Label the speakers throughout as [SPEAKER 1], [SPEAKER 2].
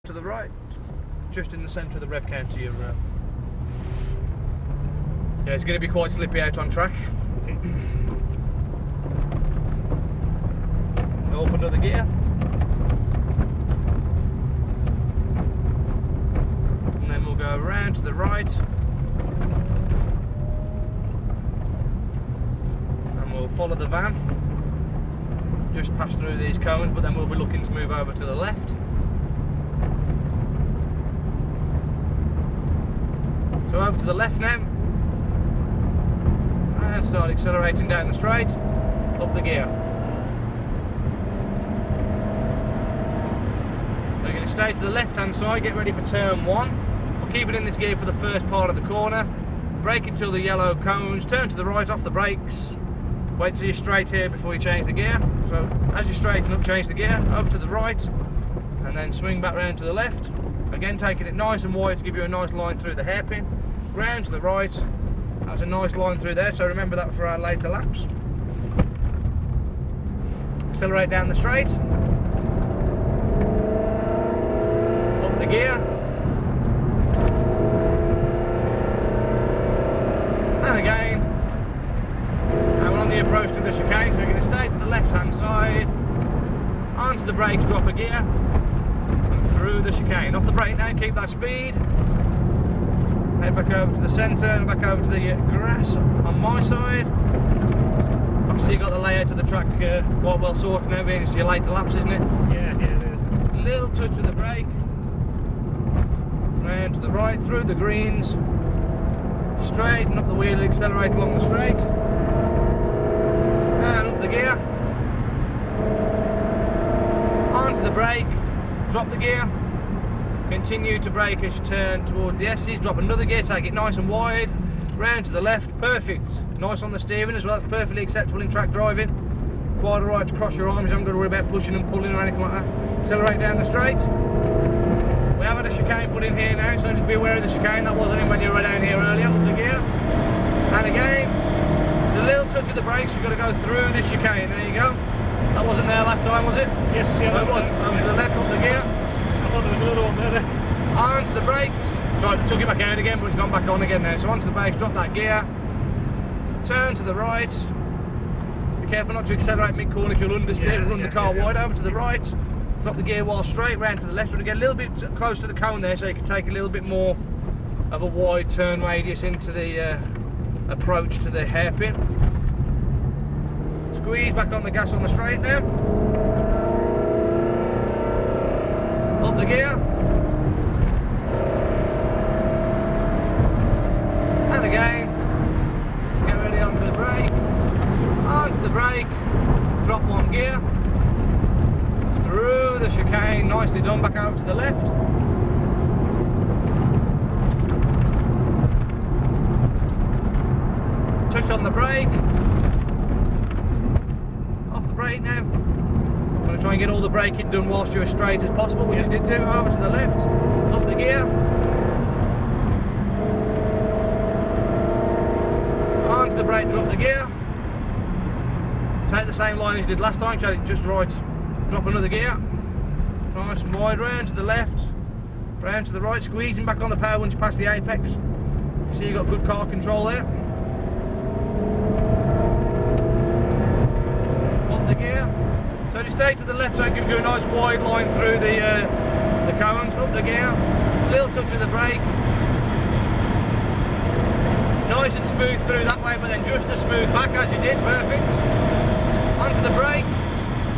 [SPEAKER 1] to the right, just in the centre of the rev counter. Yeah, it's going to be quite slippy out on track. Go up another gear. And then we'll go around to the right. And we'll follow the van. Just pass through these cones, but then we'll be looking to move over to the left. So over to the left now. And start accelerating down the straight. Up the gear. We're going to stay to the left hand side, get ready for turn 1. We'll keep it in this gear for the first part of the corner. Brake until the yellow cones, turn to the right off the brakes. Wait till you're straight here before you change the gear. So as you straighten up, change the gear, over to the right, and then swing back round to the left. Again, taking it nice and wide to give you a nice line through the hairpin. Round to the right, that's a nice line through there, so remember that for our later laps. Accelerate down the straight. Up the gear. And again. And we're on the approach to the chicane, so we're going to stay to the left hand side. Onto the brakes, drop a gear. And through the chicane. Off the brake now, keep that speed. Head back over to the centre and back over to the grass on my side. I can see you got the layout of the track quite well sorted now, being it's your later laps, isn't it?
[SPEAKER 2] Yeah, it is.
[SPEAKER 1] Little touch of the brake. Round to the right, through the greens. Straighten up the wheel, accelerate along the straight. And up the gear. Onto the brake, drop the gear. Continue to brake as you turn towards the S's, drop another gear, take it nice and wide, round to the left, perfect. Nice on the steering as well, that's perfectly acceptable in track driving. Quite alright to cross your arms, you haven't got to worry about pushing and pulling or anything like that. Accelerate down the straight. We have had a chicane put in here now, so just be aware of the chicane, that wasn't in when you were down here earlier, up the gear. And again, the little touch of the brakes, you've got to go through this chicane, there you go. That wasn't there last time, was it?
[SPEAKER 2] Yes, yeah,
[SPEAKER 1] it was. Over to the left, up the gear.
[SPEAKER 2] I thought there was another one there.
[SPEAKER 1] Onto the brakes. Sorry, took it back out again, but it's gone back on again now. So onto the brakes, drop that gear. Turn to the right. Be careful not to accelerate mid-corner if you'll understeer and run the car wide. Over to the right. Drop the gear while straight, round to the left. We're going to get a little bit close to the cone there, so you can take a little bit more of a wide turn radius into the approach to the hairpin. Squeeze back on the gas on the straight now. Up the gear. And again. Get ready onto the brake. Onto the brake. Drop one gear. Through the chicane. Nicely done. Back out to the left. Touch on the brake. Off the brake now. Try and get all the braking done whilst you're as straight as possible, which you did do. Over to the left, up the gear, onto the brake, drop the gear, take the same line as you did last time, so just right, drop another gear, nice and wide, round to the left, round to the right, squeezing back on the power once you pass the apex. You see you've got good car control there. Up the gear. So just stay to the left, so it gives you a nice wide line through the cones. Up the gear, little touch of the brake. Nice and smooth through that way, but then just as smooth back as you did, perfect. Onto the brake,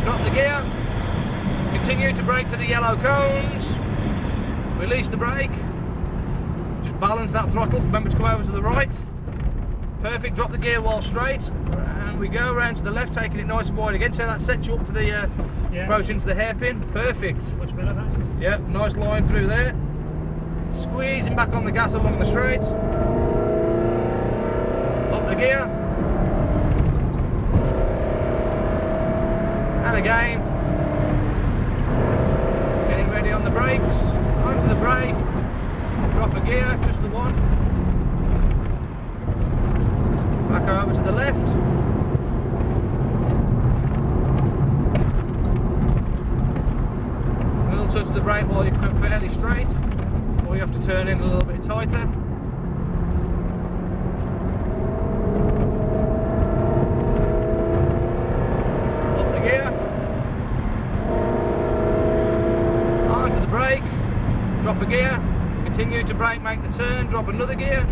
[SPEAKER 1] drop the gear. Continue to brake to the yellow cones. Release the brake. Just balance that throttle, remember to come over to the right. Perfect, drop the gear while straight. And we go around to the left, taking it nice and wide again, so that sets you up for the approach into the hairpin. Perfect.
[SPEAKER 2] Much better, that.
[SPEAKER 1] Yeah, nice line through there. Squeezing back on the gas along the straight. Up the gear. And again. Getting ready on the brakes. Onto the brake. Drop a gear, just the one. Back over to the left. to the brake while you're fairly straight, or you have to turn in a little bit tighter. Up the gear. Onto the brake. Drop a gear. Continue to brake, make the turn, drop another gear.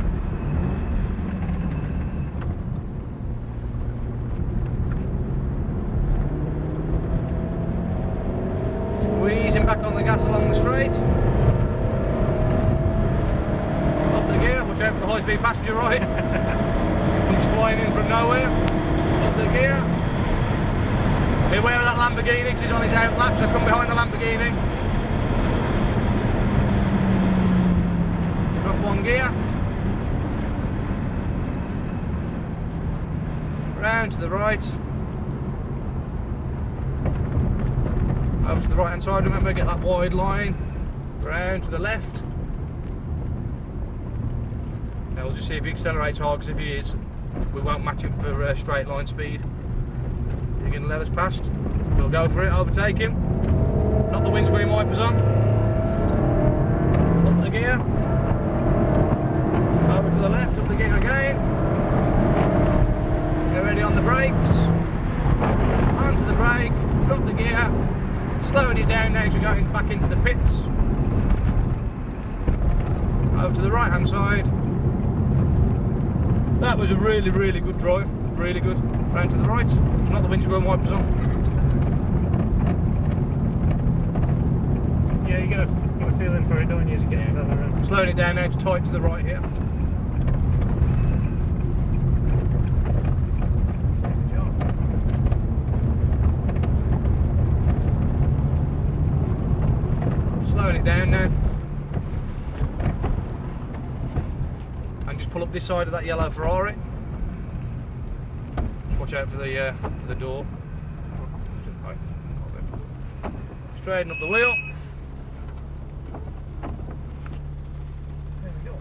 [SPEAKER 1] Squeezing back on the gas along the straight. Up the gear, watch out for the high-speed passenger ride. Comes flying in from nowhere. Up the gear. Beware of that Lamborghini, because he's on his outlap, so come behind the Lamborghini. Drop one gear. Round to the right. Over to the right hand side, remember, get that wide line. Round to the left. Now we'll just see if he accelerates hard, because if he is, we won't match him for straight line speed. You're going to let us past. We'll go for it, overtake him. Knock the windscreen wipers on. Up the gear. Over to the left, up the gear again. Get ready on the brakes. Onto the brake, drop the gear. Slowing it down now as you're going back into the pits. Over to the right hand side. That was a really, really good drive. Really good. Round to the right. Not the windscreen wipers on.
[SPEAKER 2] Yeah, you get a feeling for it, don't you, as you get into the room.
[SPEAKER 1] Slowing it down now to tight to the right here. Slowing it down now. And just pull up this side of that yellow Ferrari. Watch out for the door. Straighten up the wheel.
[SPEAKER 2] There we go.